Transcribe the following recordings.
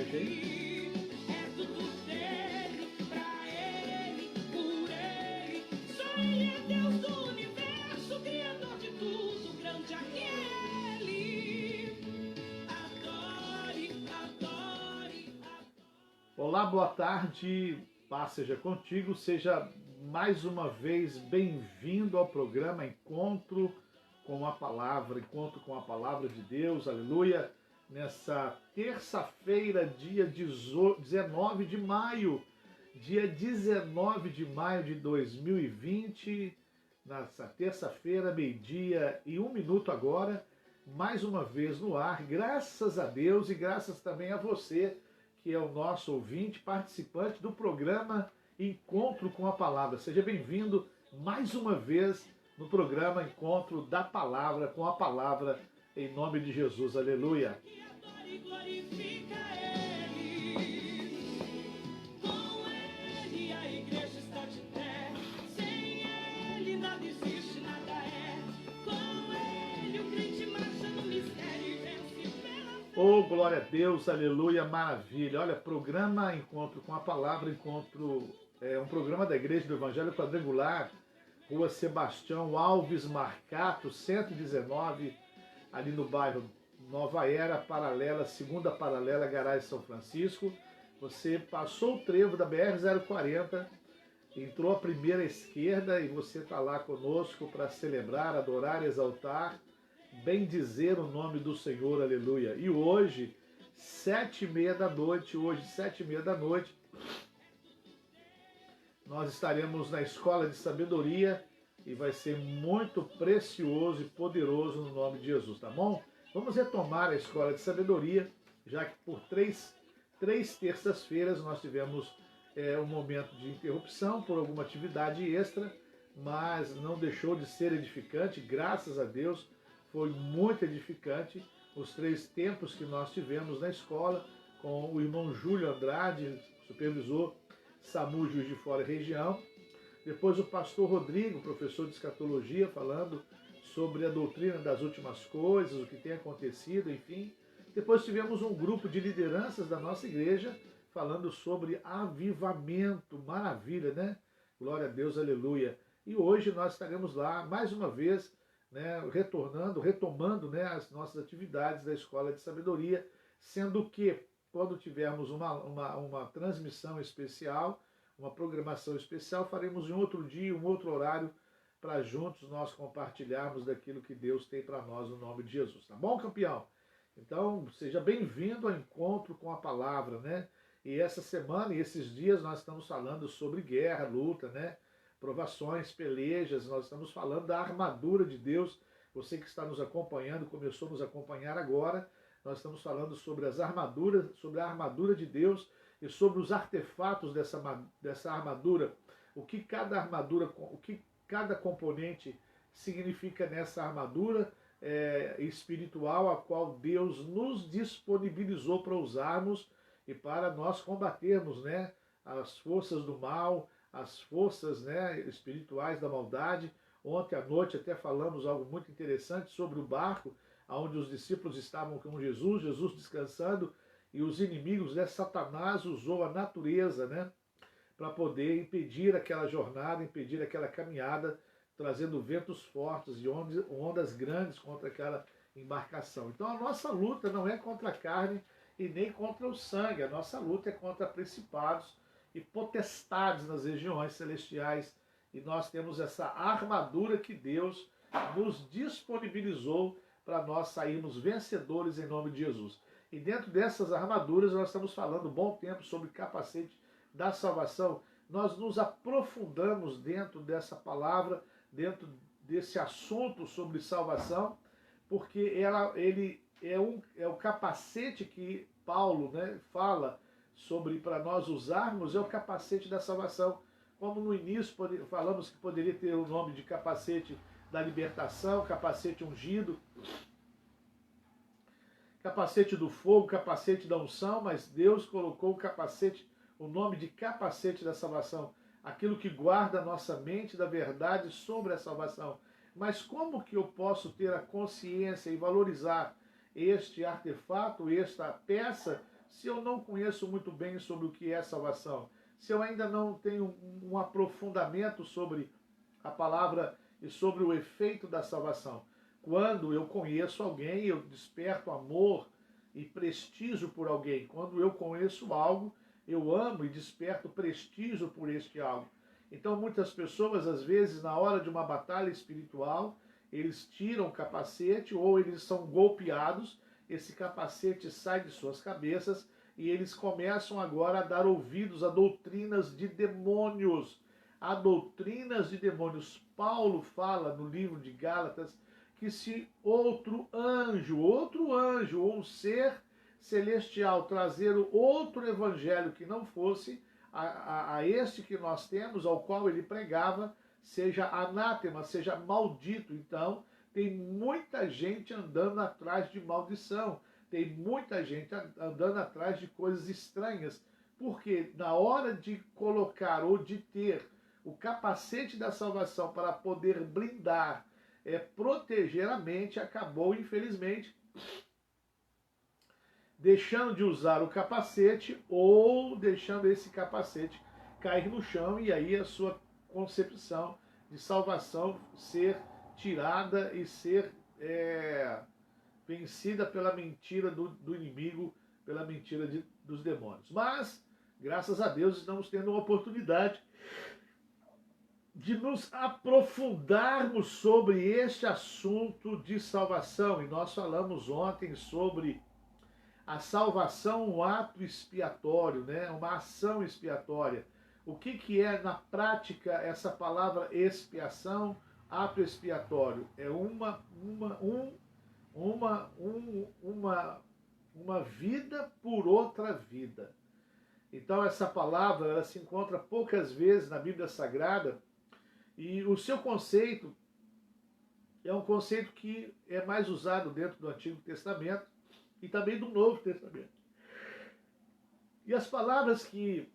hoje, hein? É tudo dele, pra ele, por ele. Só ele é Deus do universo, criador de tudo, grande aquele. Adore, adore, adore. Olá, boa tarde, paz seja contigo, seja mais uma vez bem-vindo ao programa Encontro com a Palavra de Deus, aleluia, nessa terça-feira, dia 19 de maio, de 2020, nessa terça-feira, meio-dia e 1 minuto agora, mais uma vez no ar, graças a Deus e graças também a você, que é o nosso ouvinte, participante do programa Encontro com a Palavra. Seja bem-vindo mais uma vez no programa Encontro da Palavra, com a Palavra, em nome de Jesus. Aleluia. Que adore e glorifica ele. Com ele a igreja está de pé. Sem ele nada existe, nada é. Com ele o crente marcha no mistério e vence pela fé. Oh, glória a Deus, aleluia, maravilha. Olha, programa Encontro com a Palavra, um programa da Igreja do Evangelho Quadrangular, Rua Sebastião Alves Marcato, 119, ali no bairro Nova Era, paralela, segunda paralela, Garagem São Francisco. Você passou o trevo da BR-040, entrou a primeira esquerda e você está lá conosco para celebrar, adorar, exaltar, bendizer o nome do Senhor, aleluia. E hoje, 7h30 da noite, nós estaremos na Escola de Sabedoria e vai ser muito precioso e poderoso no nome de Jesus, tá bom? Vamos retomar a Escola de Sabedoria, já que por três terças-feiras nós tivemos um momento de interrupção por alguma atividade extra, mas não deixou de ser edificante, graças a Deus, foi muito edificante os 3 tempos que nós tivemos na escola, com o irmão Júlio Andrade, supervisor SAMU Juiz de Fora e região. Depois o pastor Rodrigo, professor de escatologia, falando sobre a doutrina das últimas coisas, o que tem acontecido, enfim. Depois tivemos um grupo de lideranças da nossa igreja falando sobre avivamento, maravilha, né? Glória a Deus, aleluia. E hoje nós estaremos lá, mais uma vez, né, retomando, né, as nossas atividades da Escola de Sabedoria, sendo que quando tivermos uma transmissão especial, uma programação especial, faremos em outro dia, um outro horário, para juntos nós compartilharmos daquilo que Deus tem para nós no nome de Jesus. Tá bom, campeão? Então, seja bem-vindo ao Encontro com a Palavra, né? E essa semana e esses dias nós estamos falando sobre guerra, luta, né? Provações, pelejas, nós estamos falando da armadura de Deus. Você que está nos acompanhando, começou a nos acompanhar agora, nós estamos falando sobre as armaduras, sobre a armadura de Deus e sobre os artefatos dessa armadura, o que cada componente significa nessa armadura espiritual, a qual Deus nos disponibilizou para usarmos e para nós combatermos, né, as forças do mal, as forças, né, espirituais da maldade. Ontem à noite até falamos algo muito interessante sobre o barco, onde os discípulos estavam com Jesus descansando, e os inimigos, né, Satanás usou a natureza, né, para poder impedir aquela jornada, impedir aquela caminhada, trazendo ventos fortes e ondas grandes contra aquela embarcação. Então a nossa luta não é contra a carne e nem contra o sangue, a nossa luta é contra principados e potestades nas regiões celestiais, e nós temos essa armadura que Deus nos disponibilizou para nós sairmos vencedores em nome de Jesus. E dentro dessas armaduras nós estamos falando um bom tempo sobre capacete da salvação. Nós nos aprofundamos dentro dessa palavra, dentro desse assunto sobre salvação, porque ele é o capacete que Paulo, né, fala sobre para nós usarmos, é o capacete da salvação. Como no início falamos que poderia ter o nome de capacete da libertação, capacete ungido, capacete do fogo, capacete da unção, mas Deus colocou o nome de capacete da salvação, aquilo que guarda a nossa mente da verdade sobre a salvação. Mas como que eu posso ter a consciência e valorizar este artefato, esta peça, se eu não conheço muito bem sobre o que é salvação, se eu ainda não tenho um aprofundamento sobre a palavra e sobre o efeito da salvação? Quando eu conheço alguém, eu desperto amor e prestígio por alguém. Quando eu conheço algo, eu amo e desperto prestígio por este algo. Então, muitas pessoas, às vezes, na hora de uma batalha espiritual, eles tiram o capacete ou eles são golpeados, esse capacete sai de suas cabeças e eles começam agora a dar ouvidos a doutrinas de demônios. A doutrinas de demônios. Paulo fala no livro de Gálatas que se outro anjo ou um ser celestial trazer outro evangelho que não fosse a este que nós temos, ao qual ele pregava, seja anátema, seja maldito. Então, tem muita gente andando atrás de maldição, tem muita gente andando atrás de coisas estranhas, porque na hora de colocar ou de ter o capacete da salvação para poder blindar, proteger a mente, acabou, infelizmente, deixando de usar o capacete ou deixando esse capacete cair no chão e aí a sua concepção de salvação ser tirada e ser vencida pela mentira do inimigo, pela mentira dos demônios. Mas, graças a Deus, estamos tendo uma oportunidade de nos aprofundarmos sobre este assunto de salvação. E nós falamos ontem sobre a salvação, um ato expiatório, né? Uma ação expiatória. O que é na prática essa palavra expiação, ato expiatório? É uma vida por outra vida. Então essa palavra ela se encontra poucas vezes na Bíblia Sagrada e o seu conceito é um conceito que é mais usado dentro do Antigo Testamento e também do Novo Testamento. E as palavras que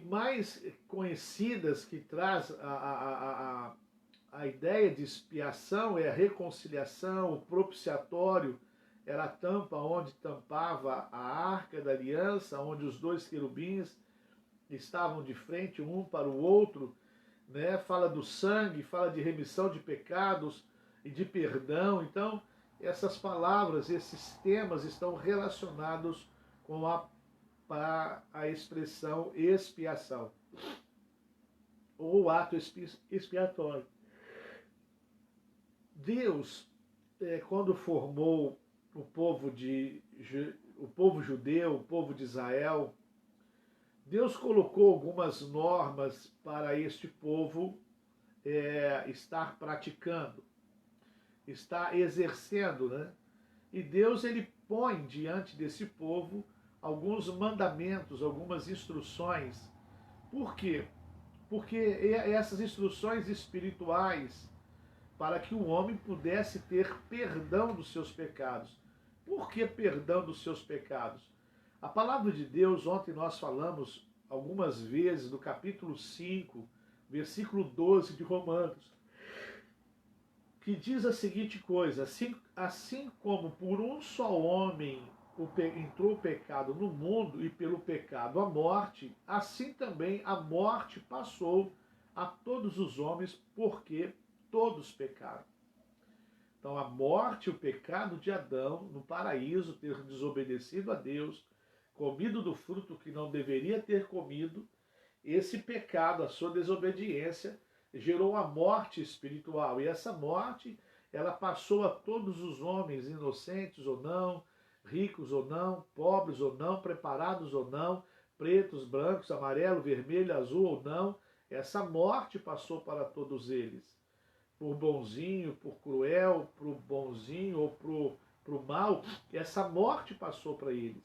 mais conhecidas, que traz a ideia de expiação, é a reconciliação, o propiciatório, era a tampa onde tampava a arca da aliança, onde os dois querubins estavam de frente um para o outro, né? Fala do sangue, fala de remissão de pecados e de perdão. Então, essas palavras, esses temas estão relacionados com a expressão expiação, ou ato expiatório. Deus, quando formou o povo judeu, o povo de Israel, Deus colocou algumas normas para este povo estar praticando, estar exercendo, né? E Deus ele põe diante desse povo alguns mandamentos, algumas instruções. Por quê? Porque essas instruções espirituais para que o homem pudesse ter perdão dos seus pecados. Por que perdão dos seus pecados? A palavra de Deus, ontem nós falamos algumas vezes do capítulo 5, versículo 12 de Romanos, que diz a seguinte coisa: assim como por um só homem entrou o pecado no mundo e pelo pecado a morte, assim também a morte passou a todos os homens, porque todos pecaram. Então a morte, o pecado de Adão no paraíso, ter desobedecido a Deus, comido do fruto que não deveria ter comido, esse pecado, a sua desobediência, gerou a morte espiritual. E essa morte, ela passou a todos os homens, inocentes ou não, ricos ou não, pobres ou não, preparados ou não, pretos, brancos, amarelo, vermelho, azul ou não. Essa morte passou para todos eles. Por bonzinho, por cruel, por bonzinho ou por mal, essa morte passou para eles.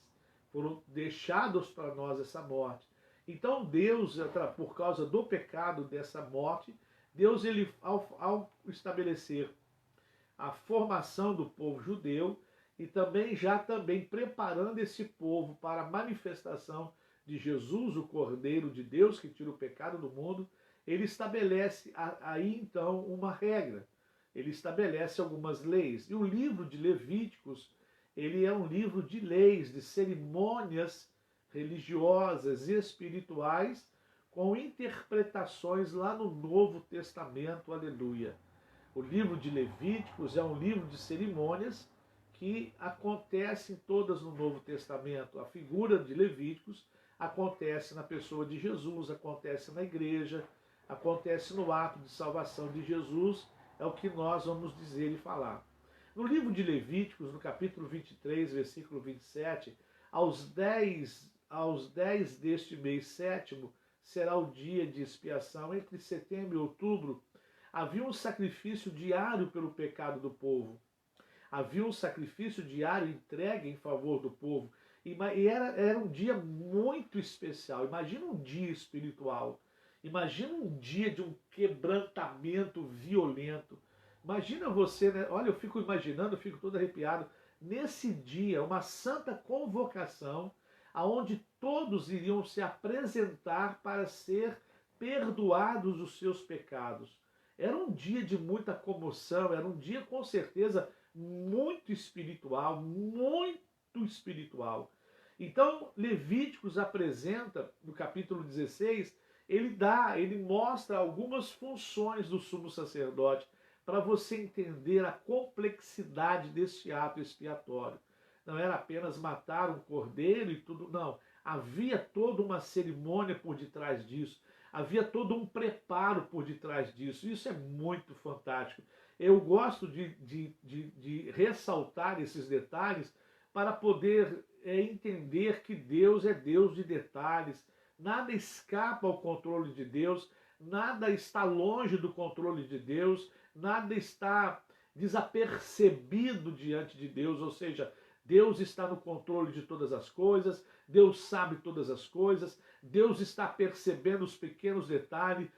Foram deixados para nós essa morte. Então Deus, por causa do pecado dessa morte, Deus, ele, ao estabelecer a formação do povo judeu e também preparando esse povo para a manifestação de Jesus, o Cordeiro de Deus que tira o pecado do mundo, ele estabelece aí então uma regra, ele estabelece algumas leis. E o livro de Levíticos, ele é um livro de leis, de cerimônias religiosas e espirituais com interpretações lá no Novo Testamento, aleluia. O livro de Levíticos é um livro de cerimônias que acontecem todas no Novo Testamento. A figura de Levíticos acontece na pessoa de Jesus, acontece na igreja, acontece no ato de salvação de Jesus, é o que nós vamos dizer e falar. No livro de Levíticos, no capítulo 23, versículo 27, aos 10 deste mês sétimo, será o dia de expiação. Entre setembro e outubro, havia um sacrifício diário pelo pecado do povo. Havia um sacrifício diário entregue em favor do povo. E era um dia muito especial. Imagina um dia espiritual. Imagina um dia de um quebrantamento violento. Imagina você, né? Olha, eu fico imaginando, eu fico todo arrepiado. Nesse dia, uma santa convocação, aonde todos iriam se apresentar para ser perdoados os seus pecados. Era um dia de muita comoção, era um dia com certeza muito espiritual, muito espiritual. Então, Levíticos apresenta, no capítulo 16, ele mostra algumas funções do sumo sacerdote para você entender a complexidade desse ato expiatório. Não era apenas matar um cordeiro e tudo, não. Havia toda uma cerimônia por detrás disso. Havia todo um preparo por detrás disso. Isso é muito fantástico. Eu gosto de ressaltar esses detalhes para poder entender que Deus é Deus de detalhes. Nada escapa ao controle de Deus, nada está longe do controle de Deus, nada está desapercebido diante de Deus, ou seja, Deus está no controle de todas as coisas, Deus sabe todas as coisas, Deus está percebendo os pequenos detalhes.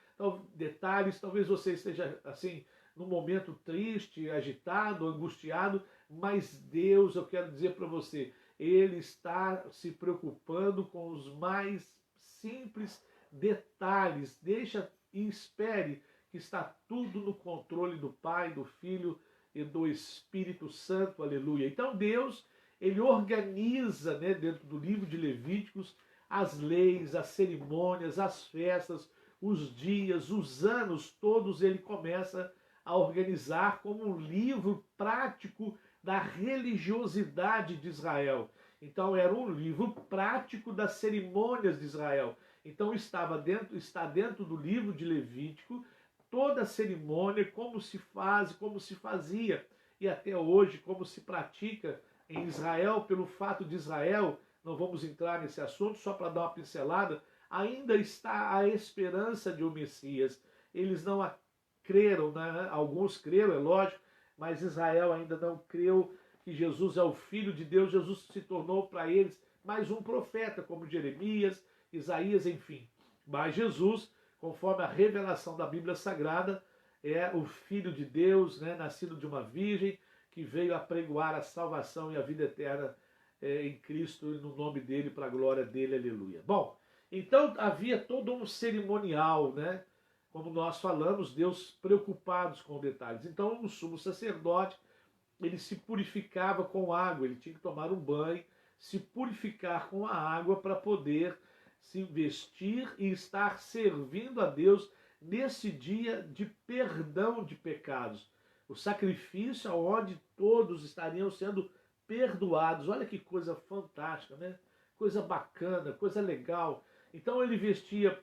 Talvez você esteja assim, num momento triste, agitado, angustiado, mas Deus, eu quero dizer para você, Ele está se preocupando com os mais simples detalhes. Deixa e espere que está tudo no controle do Pai, do Filho e do Espírito Santo, aleluia. Então Deus, ele organiza, né, dentro do livro de Levíticos, as leis, as cerimônias, as festas, os dias, os anos, todos ele começa a organizar como um livro prático da religiosidade de Israel. Então era um livro prático das cerimônias de Israel. Então está dentro do livro de Levítico toda a cerimônia, como se faz, como se fazia, e até hoje como se pratica em Israel. Pelo fato de Israel, não vamos entrar nesse assunto, só para dar uma pincelada, ainda está a esperança de um Messias. Eles não creram, né? Alguns creram, é lógico, mas Israel ainda não creu que Jesus é o Filho de Deus. Jesus se tornou para eles mais um profeta, como Jeremias, Isaías, enfim. Mas Jesus, conforme a revelação da Bíblia Sagrada, é o Filho de Deus, né, nascido de uma virgem, que veio apregoar a salvação e a vida eterna em Cristo e no nome dele, para a glória dele, aleluia. Bom, então havia todo um cerimonial, né? Como nós falamos, Deus preocupados com detalhes. Então o sumo sacerdote, ele se purificava com água, ele tinha que tomar um banho, se purificar com a água para poder se vestir e estar servindo a Deus nesse dia de perdão de pecados. O sacrifício onde todos estariam sendo perdoados. Olha que coisa fantástica, né? Coisa bacana, coisa legal. Então ele vestia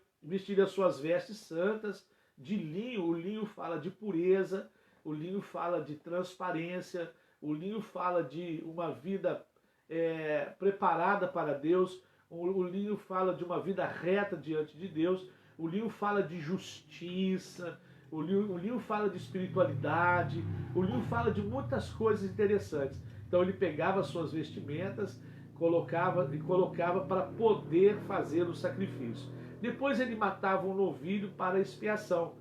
suas vestes santas de linho. O linho fala de pureza, o linho fala de transparência, o linho fala de uma vida preparada para Deus, o linho fala de uma vida reta diante de Deus, o linho fala de justiça, o linho fala de espiritualidade, o linho fala de muitas coisas interessantes. Então ele pegava suas vestimentas, colocava para poder fazer o sacrifício. Depois ele matava um novilho para expiação,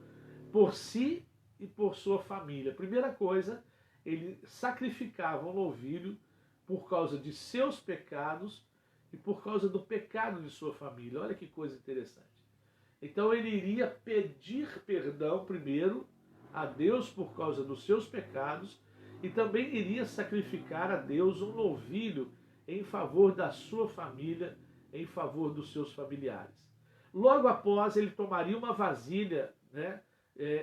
por si e por sua família. Primeira coisa, ele sacrificava um novilho por causa de seus pecados e por causa do pecado de sua família. Olha que coisa interessante. Então ele iria pedir perdão primeiro a Deus por causa dos seus pecados e também iria sacrificar a Deus um novilho em favor da sua família, em favor dos seus familiares. Logo após, ele tomaria uma vasilha, né,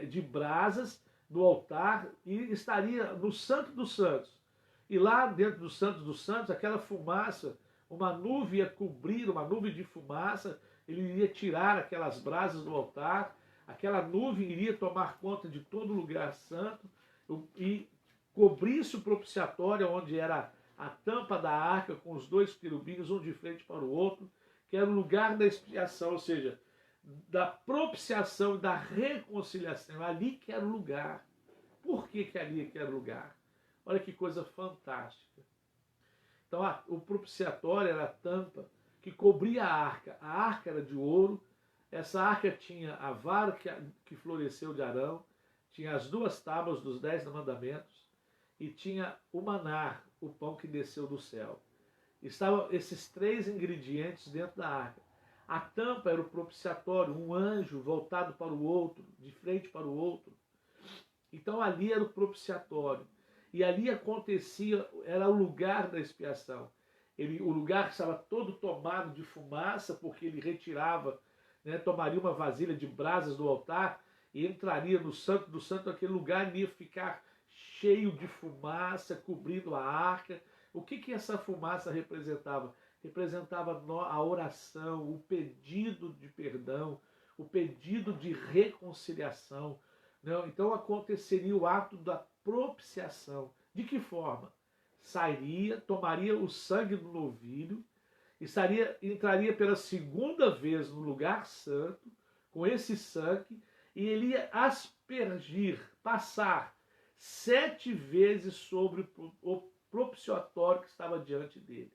de brasas no altar e estaria no Santo dos Santos. E lá dentro do Santo dos Santos, aquela fumaça, uma nuvem ia cobrir, uma nuvem de fumaça, ele iria tirar aquelas brasas do altar, aquela nuvem iria tomar conta de todo o lugar santo e cobrir-se o propiciatório, onde era a tampa da arca com os dois querubins, um de frente para o outro, que era o lugar da expiação, ou seja, da propiciação e da reconciliação. Ali que era o lugar. Por que ali que era o lugar? Olha que coisa fantástica. Então, o propiciatório era a tampa que cobria a arca. A arca era de ouro. Essa arca tinha a vara que floresceu de Arão, tinha as 2 tábuas dos 10 mandamentos e tinha o maná, o pão que desceu do céu. Estavam esses 3 ingredientes dentro da arca. A tampa era o propiciatório, um anjo voltado para o outro, de frente para o outro. Então ali era o propiciatório. E ali acontecia, era o lugar da expiação. O lugar que estava todo tomado de fumaça, porque ele retirava, né, tomaria uma vasilha de brasas do altar e entraria no Santo do Santo, aquele lugar ia ficar cheio de fumaça, cobrindo a arca. O que essa fumaça representava? Representava a oração, o pedido de perdão, o pedido de reconciliação. Não, então aconteceria o ato da propiciação. De que forma? Sairia, tomaria o sangue do novilho, entraria pela 2ª vez no lugar santo, com esse sangue, e ele ia aspergir, passar 7 vezes sobre o propiciatório que estava diante dele.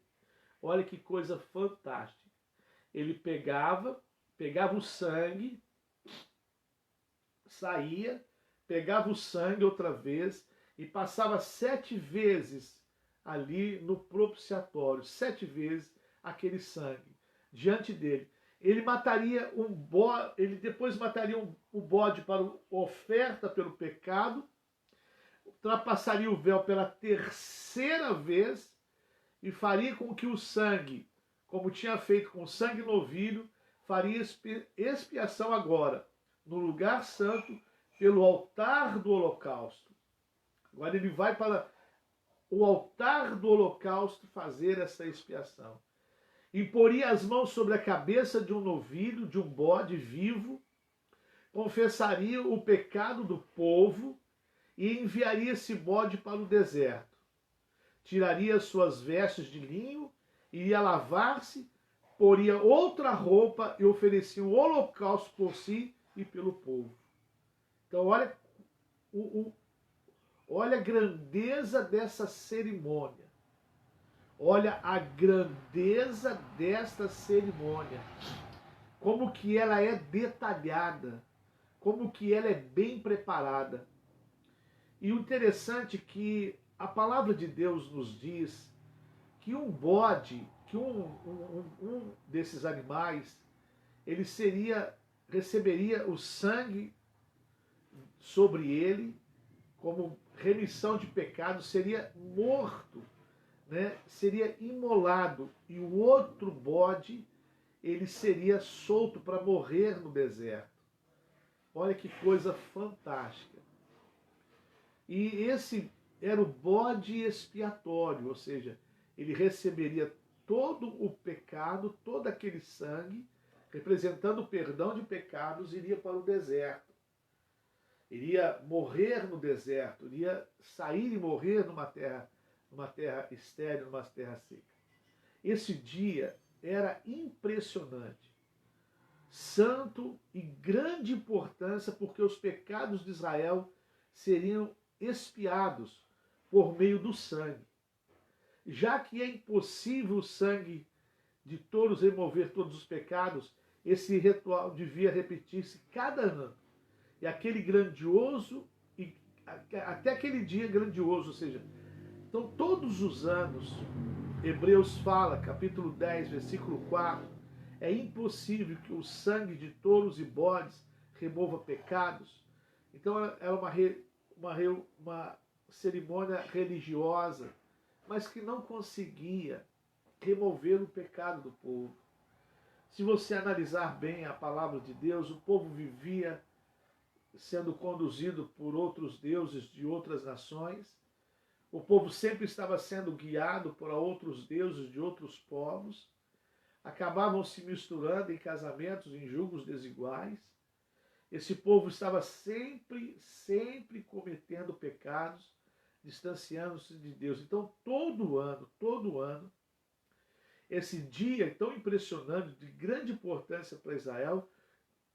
Olha que coisa fantástica. Ele pegava o sangue, saía, pegava o sangue outra vez e passava 7 vezes ali no propiciatório, 7 vezes aquele sangue diante dele. Ele mataria um bode, ele depois mataria um bode para oferta pelo pecado, ultrapassaria o véu pela 3ª vez e faria com que o sangue, como tinha feito com o sangue novilho, faria expiação agora no lugar santo pelo altar do holocausto. Agora ele vai para o altar do holocausto fazer essa expiação. Imporia as mãos sobre a cabeça de um novilho, de um bode vivo, confessaria o pecado do povo e enviaria esse bode para o deserto. Tiraria suas vestes de linho, iria lavar-se, poria outra roupa e oferecia um holocausto por si e pelo povo. Então olha a grandeza dessa cerimônia. Olha a grandeza desta cerimônia. Como que ela é detalhada. Como que ela é bem preparada. E o interessante é que a palavra de Deus nos diz que um bode, que um desses animais, ele receberia o sangue sobre ele, como remissão de pecado, seria morto, né? Seria imolado, e o outro bode, ele seria solto para morrer no deserto. Olha que coisa fantástica. E esse era o bode expiatório, ou seja, ele receberia todo o pecado, todo aquele sangue, representando o perdão de pecados, iria para o deserto. Iria morrer no deserto, iria sair e morrer numa terra estéril, numa terra seca. Esse dia era impressionante, santo e grande importância, porque os pecados de Israel seriam expiados por meio do sangue. Já que é impossível o sangue de touros remover todos os pecados, esse ritual devia repetir-se cada ano. E aquele grandioso, até aquele dia grandioso, ou seja, então todos os anos, Hebreus fala, capítulo 10, versículo 4, é impossível que o sangue de touros e bodes remova pecados. Então era uma cerimônia religiosa, mas que não conseguia remover o pecado do povo. Se você analisar bem a palavra de Deus, o povo vivia sendo conduzido por outros deuses de outras nações. O povo sempre estava sendo guiado por outros deuses de outros povos. Acabavam se misturando em casamentos, em julgos desiguais. Esse povo estava sempre cometendo pecados, distanciando-se de Deus. Então, todo ano, esse dia tão impressionante, de grande importância para Israel,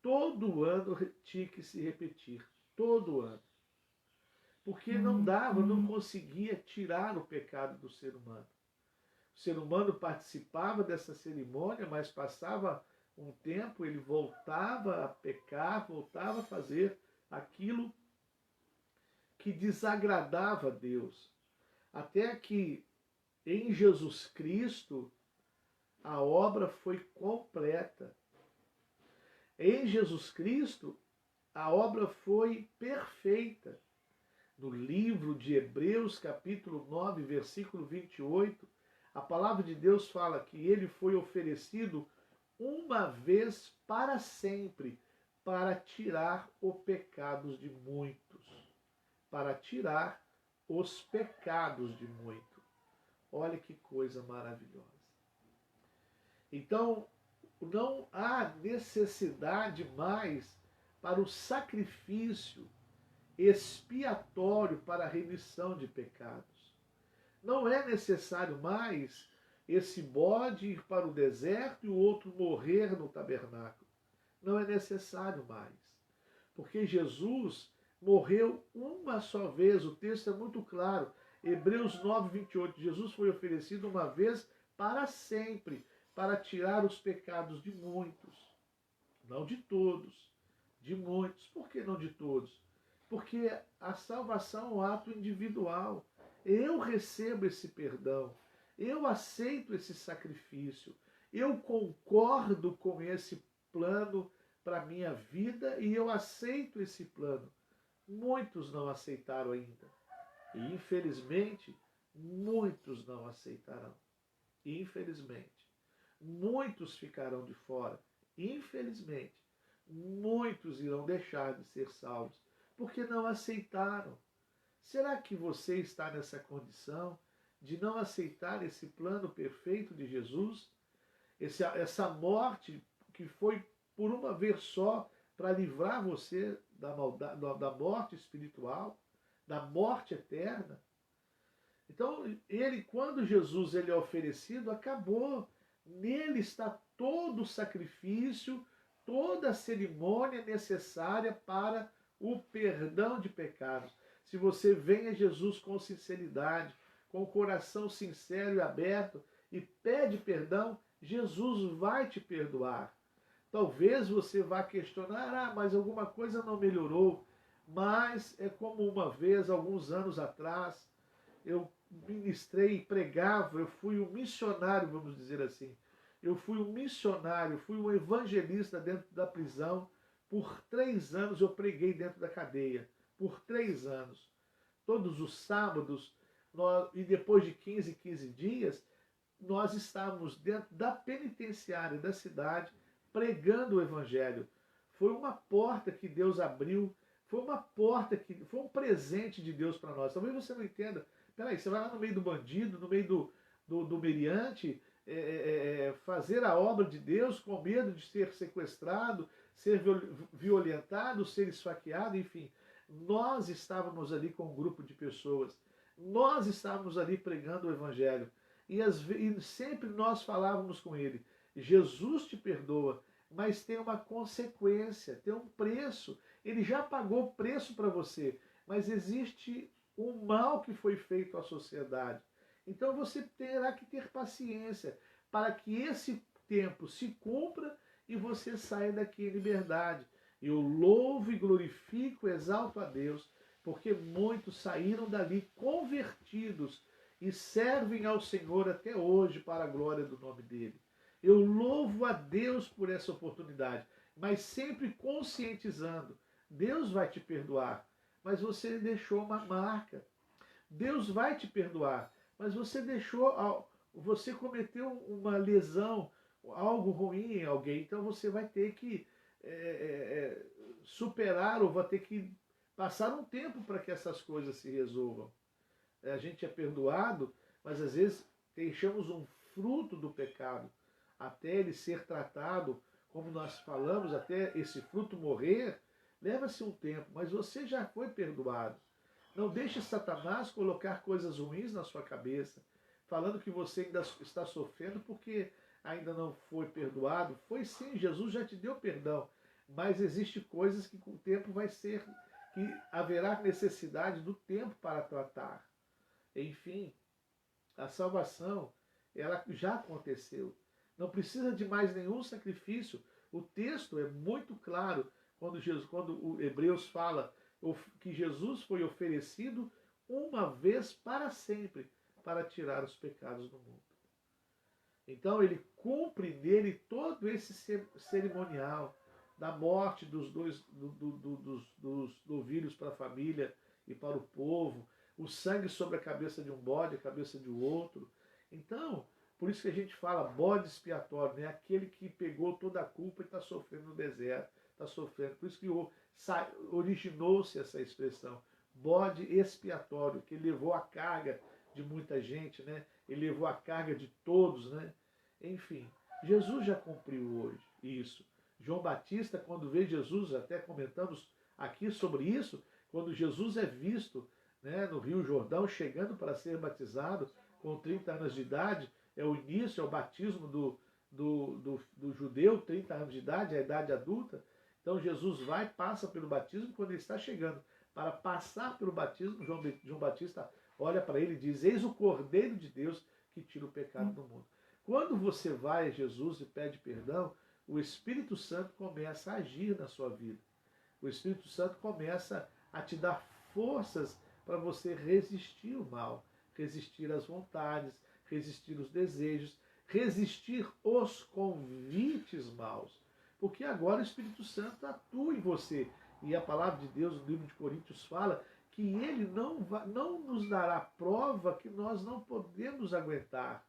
todo ano tinha que se repetir. Todo ano. Porque não dava, não conseguia tirar o pecado do ser humano. O ser humano participava dessa cerimônia, mas passava um tempo, ele voltava a pecar, voltava a fazer aquilo que desagradava a Deus. Até que em Jesus Cristo a obra foi completa. Em Jesus Cristo a obra foi perfeita. No livro de Hebreus, capítulo 9, versículo 28, a palavra de Deus fala que ele foi oferecido uma vez para sempre, para tirar os pecados de muitos. Para tirar os pecados de muitos. Olha que coisa maravilhosa. Então, não há necessidade mais para o sacrifício expiatório para a remissão de pecados. Não é necessário mais esse bode ir para o deserto e o outro morrer no tabernáculo. Não é necessário mais. Porque Jesus morreu uma só vez. O texto é muito claro. Hebreus 9, 28. Jesus foi oferecido uma vez para sempre, para tirar os pecados de muitos. Não de todos, de muitos. Por que não de todos? Porque a salvação é um ato individual. Eu recebo esse perdão. Eu aceito esse sacrifício. Eu concordo com esse plano para a minha vida e eu aceito esse plano. Muitos não aceitaram ainda. E, infelizmente, muitos não aceitarão. Infelizmente. Muitos ficarão de fora. Infelizmente. Muitos irão deixar de ser salvos porque não aceitaram. Será que você está nessa condição de não aceitar esse plano perfeito de Jesus? Essa morte que foi por uma vez só para livrar você da morte espiritual, da morte eterna? Então, quando Jesus é oferecido, acabou. Nele está todo o sacrifício, toda a cerimônia necessária para o perdão de pecados. Se você vem a Jesus com sinceridade, com o coração sincero e aberto e pede perdão, Jesus vai te perdoar. Talvez você vá questionar, mas alguma coisa não melhorou. Mas é como uma vez, alguns anos atrás, eu ministrei e pregava, eu fui um missionário, vamos dizer assim. Eu fui um missionário, fui um evangelista dentro da prisão. Por 3 anos eu preguei dentro da cadeia. Por 3 anos. Todos os sábados, e depois de 15 dias, nós estávamos dentro da penitenciária da cidade, pregando o evangelho. Foi uma porta que Deus abriu, foi um presente de Deus para nós. Talvez você não entenda. Peraí, você vai lá no meio do bandido, no meio do meliante, fazer a obra de Deus com medo de ser sequestrado, ser violentado, ser esfaqueado, enfim. Nós estávamos ali com um grupo de pessoas. Nós estávamos ali pregando o evangelho. E sempre nós falávamos com ele: Jesus te perdoa, mas tem uma consequência, tem um preço. Ele já pagou o preço para você, mas existe um mal que foi feito à sociedade. Então você terá que ter paciência para que esse tempo se cumpra e você saia daqui em liberdade. Eu louvo e glorifico, exalto a Deus, porque muitos saíram dali convertidos e servem ao Senhor até hoje para a glória do nome dele. Eu louvo a Deus por essa oportunidade, mas sempre conscientizando: Deus vai te perdoar, mas você deixou uma marca. Deus vai te perdoar, mas você cometeu uma lesão, algo ruim em alguém, então você vai ter que superar, ou vai ter que passar um tempo para que essas coisas se resolvam. A gente é perdoado, mas às vezes deixamos um fruto do pecado até ele ser tratado, como nós falamos, até esse fruto morrer, leva-se um tempo, mas você já foi perdoado. Não deixe Satanás colocar coisas ruins na sua cabeça, falando que você ainda está sofrendo porque ainda não foi perdoado. Foi sim, Jesus já te deu perdão, mas existe coisas que com o tempo vai ser, que haverá necessidade do tempo para tratar. Enfim, a salvação, ela já aconteceu. Não precisa de mais nenhum sacrifício. O texto é muito claro quando o Hebreus fala que Jesus foi oferecido uma vez para sempre para tirar os pecados do mundo. Então ele cumpre nele todo esse cerimonial da morte dos dos novilhos para a família e para o povo, o sangue sobre a cabeça de um bode, a cabeça de outro. Então, por isso que a gente fala bode expiatório, né? Aquele que pegou toda a culpa e está sofrendo no deserto, está sofrendo. Por isso que originou-se essa expressão, bode expiatório, que levou a carga de muita gente, né? Ele levou a carga de todos, né? Enfim, Jesus já cumpriu hoje isso. João Batista, quando vê Jesus, até comentamos aqui sobre isso, quando Jesus é visto, né, no Rio Jordão, chegando para ser batizado com 30 anos de idade, é o início, é o batismo do judeu, 30 anos de idade, a idade adulta. Então Jesus vai, passa pelo batismo, quando ele está chegando para passar pelo batismo, João Batista olha para ele e diz: eis o Cordeiro de Deus que tira o pecado do mundo. Quando você vai a Jesus e pede perdão, o Espírito Santo começa a agir na sua vida. O Espírito Santo começa a te dar forças para você resistir o mal, resistir às vontades, resistir os desejos, resistir os convites maus. Porque agora o Espírito Santo atua em você. E a palavra de Deus, no livro de Coríntios, fala que ele não nos dará prova que nós não podemos aguentar.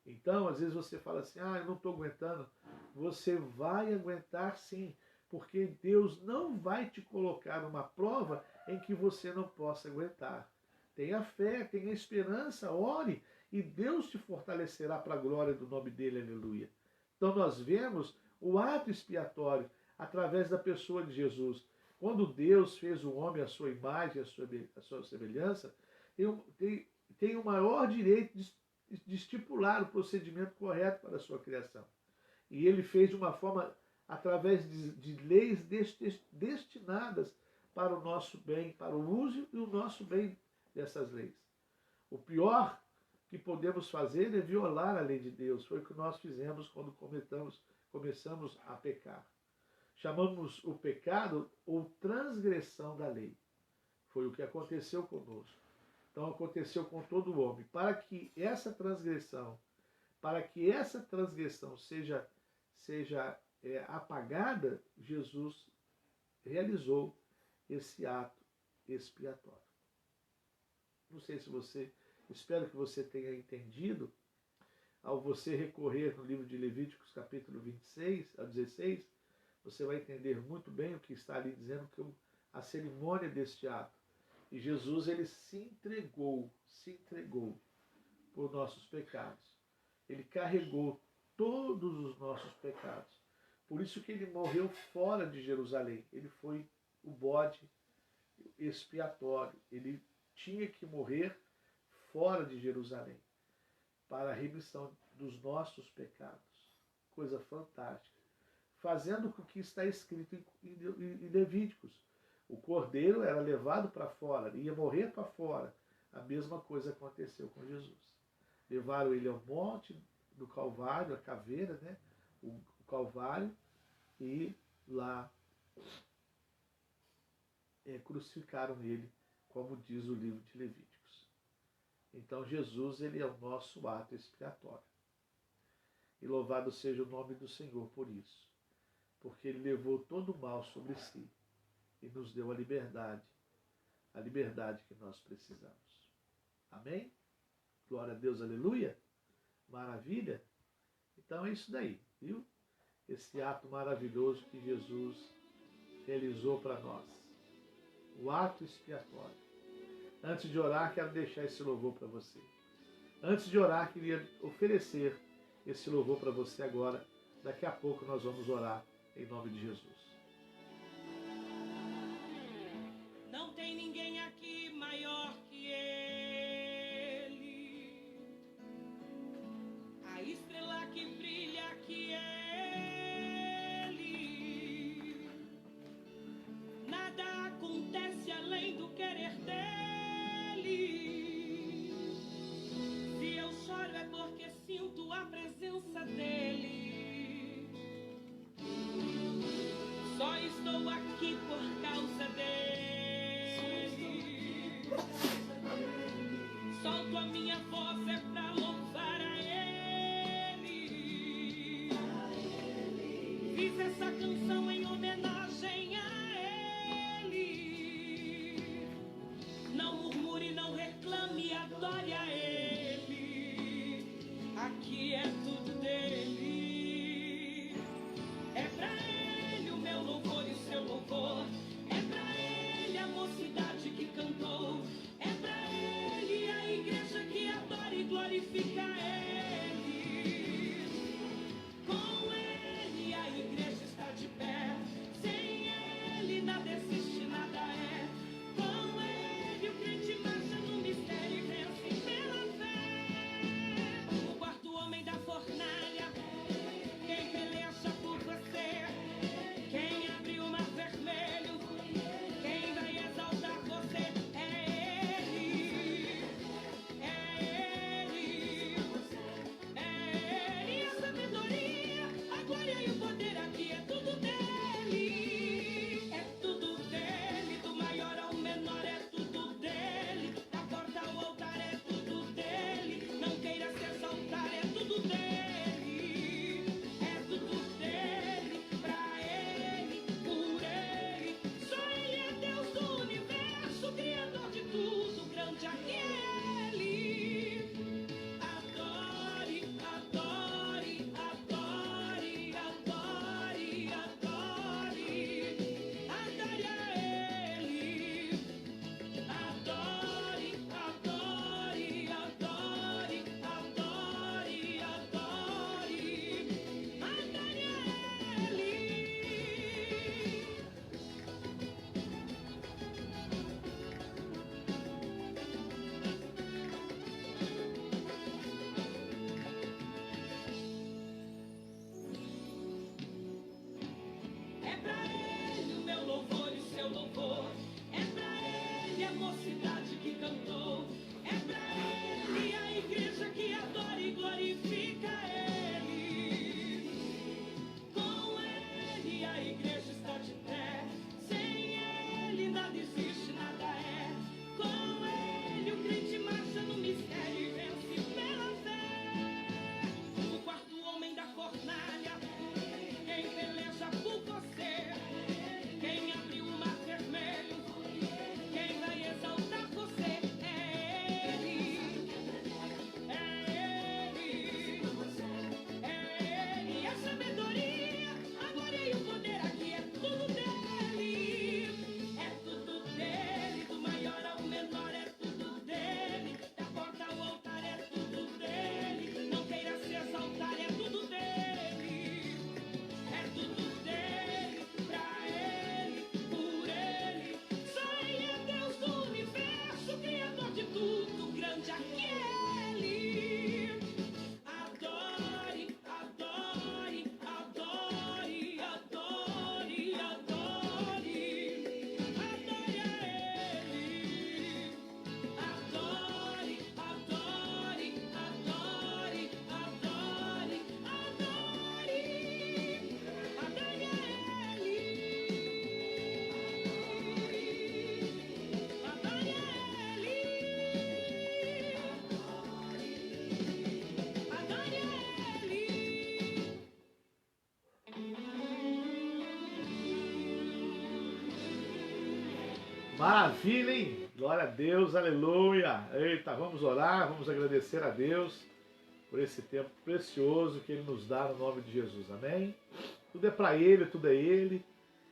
Então, às vezes você fala assim, eu não estou aguentando. Você vai aguentar sim, porque Deus não vai te colocar numa prova em que você não possa aguentar. Tenha fé, tenha esperança, ore, e Deus te fortalecerá para a glória do nome dele, aleluia. Então nós vemos o ato expiatório através da pessoa de Jesus. Quando Deus fez o homem à sua imagem, à sua semelhança, tem o maior direito de estipular o procedimento correto para a sua criação. E ele fez de uma forma, através de leis destinadas para o nosso bem, para o uso e o nosso bem dessas leis. O pior que podemos fazer é violar a lei de Deus. Foi o que nós fizemos quando começamos a pecar. Chamamos o pecado ou transgressão da lei. Foi o que aconteceu conosco. Então aconteceu com todo homem. Para que essa transgressão seja apagada, Jesus realizou esse ato expiatório. Não sei se espero que você tenha entendido, ao você recorrer no livro de Levíticos, capítulo 26 a 16, você vai entender muito bem o que está ali dizendo, que a cerimônia deste ato. E Jesus, ele se entregou por nossos pecados. Ele carregou todos os nossos pecados. Por isso que ele morreu fora de Jerusalém. Ele foi o bode expiatório. Ele tinha que morrer fora de Jerusalém para a remissão dos nossos pecados. Coisa fantástica. Fazendo com o que está escrito em Levíticos. O cordeiro era levado para fora, ia morrer para fora. A mesma coisa aconteceu com Jesus. Levaram ele ao monte do Calvário, a caveira, né? O Calvário, e lá crucificaram ele, como diz o livro de Levíticos. Então Jesus, ele é o nosso ato expiatório. E louvado seja o nome do Senhor por isso, porque ele levou todo o mal sobre si e nos deu a liberdade que nós precisamos. Amém? Glória a Deus, aleluia. Maravilha. Então é isso daí. Viu? Esse ato maravilhoso que Jesus realizou para nós. O ato expiatório. Antes de orar, quero deixar esse louvor para você. Antes de orar, queria oferecer esse louvor para você agora. Daqui a pouco nós vamos orar em nome de Jesus. Não tem ninguém aqui maior que Ele. A estrela que brilha que Ele. Nada acontece além do querer dEle. Se eu choro é porque sinto a presença dEle. Só estou aqui por causa dele. Solto a minha voz é pra louvar a ele. Fiz essa canção em homenagem a ele. Não murmure, não reclame, adore a ele. Aqui é tudo dele. É pra ele o meu louvor e o seu louvor. É pra ele a mocidade que cantou. É pra ele a igreja que adora e glorifica ele. Com ele a igreja está de pé. Sem ele nada existe, nada é. Com ele o crente marcha no mistério e vence pela fé. O quarto homem da fornalha, quem peleja por você, quem abre o mar vermelho, quem vai exaltar você, é Ele, é Ele, é Ele. A sabedoria, a glória e o poder aqui é tudo dele, é tudo dele. Do maior ao menor é tudo dele, da porta ao altar é tudo dele. Não queira se exaltar, é tudo dele, é tudo dele, pra ele, por ele. Só ele é Deus do universo, criador de tudo, grande aqui é ele. Adore, adore, adore, adore, adore, adore a ele. Adore, adore, adore, adore, adore, adore a ele. É pra ele o meu louvor e o seu louvor. É pra ele a mocidade que cantou. É pra ele a igreja que adora e glorifica ele. Com ele a igreja está de pé. Sem ele nada existe, nada é. Com ele o crente marcha no mistério e vence pela fé. O quarto homem da fornalha, quem peleja por você, quem abriu o mar vermelho, quem vai exaltar você, é ele, é ele, é ele. A sabedoria, a glória e o poder aqui é tudo dele, é tudo dele. Do maior ao menor é tudo dele, da porta ao altar é tudo dele. Não queira se exaltar, é tudo dele, é tudo dele, pra ele, por ele. Só ele é Deus do universo, criador de tudo, grande aqui é ele. Adore, adore, adore, adore, adore, adore a ele. Adore, adore, adore, adore, adore, adore a ele. Adore a ele. Adore a ele. Maravilha, hein? Glória a Deus, aleluia. Eita, vamos orar, vamos agradecer a Deus por esse tempo precioso que Ele nos dá no nome de Jesus. Amém? Tudo é para Ele, tudo é Ele.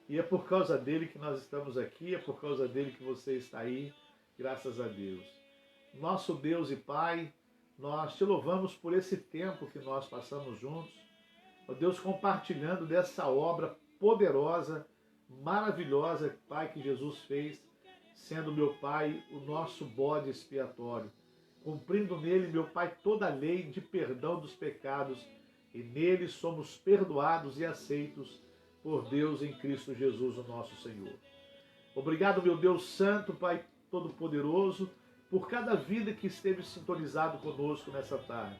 E é por causa dele que nós estamos aqui, é por causa dele que você está aí, graças a Deus. Nosso Deus e Pai, nós te louvamos por esse tempo que nós passamos juntos, ó Deus, compartilhando dessa obra poderosa, maravilhosa, Pai, que Jesus fez, sendo, meu Pai, o nosso bode expiatório, cumprindo nele, meu Pai, toda a lei de perdão dos pecados, e nele somos perdoados e aceitos por Deus em Cristo Jesus, o nosso Senhor. Obrigado, meu Deus Santo, Pai Todo-Poderoso, por cada vida que esteve sintonizado conosco nessa tarde.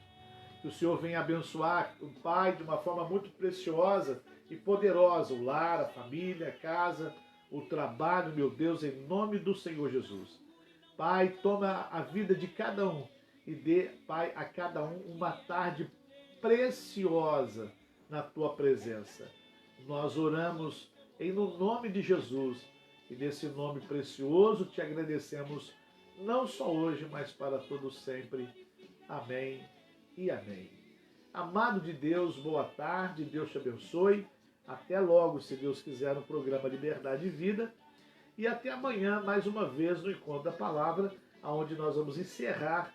Que o Senhor venha abençoar o Pai de uma forma muito preciosa e poderosa, o lar, a família, a casa, o trabalho, meu Deus, em nome do Senhor Jesus. Pai, toma a vida de cada um e dê, Pai, a cada um uma tarde preciosa na Tua presença. Nós oramos em no nome de Jesus e nesse nome precioso te agradecemos não só hoje, mas para todo sempre. Amém e amém. Amado de Deus, boa tarde, Deus te abençoe. Até logo, se Deus quiser, no programa Liberdade e Vida. E até amanhã, mais uma vez, no Encontro da Palavra, onde nós vamos encerrar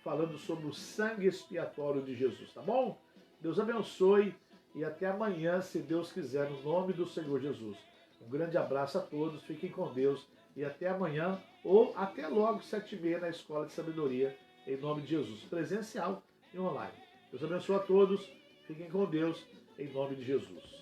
falando sobre o sangue expiatório de Jesus, tá bom? Deus abençoe. E até amanhã, se Deus quiser, no nome do Senhor Jesus. Um grande abraço a todos, fiquem com Deus e até amanhã ou até logo, 7h30, na Escola de Sabedoria, em nome de Jesus, presencial e online. Deus abençoe a todos, fiquem com Deus, em nome de Jesus.